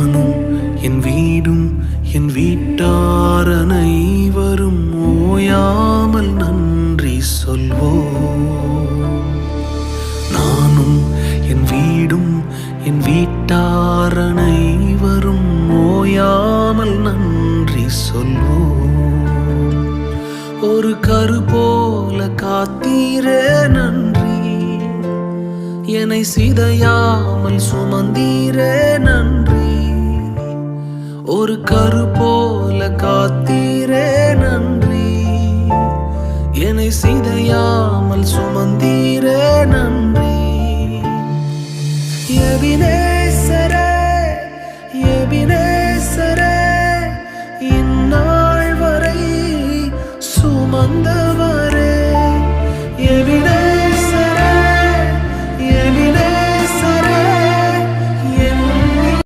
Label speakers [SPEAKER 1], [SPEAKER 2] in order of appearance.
[SPEAKER 1] நானும் என் வீடும் என் வீட்டார் அனைவரும் ஓயாமல் நன்றி சொல்வோம். நானும் என் வீடும் என் வீட்டார் அனைவரும் ஓயாமல் நன்றி சொல்வோம். ஒரு கரு போல காத்தீரே நன்றி, என்னை சிதையாமல் சுமந்தீரே நன்றி. ஒரு கரு போல காத்தீரே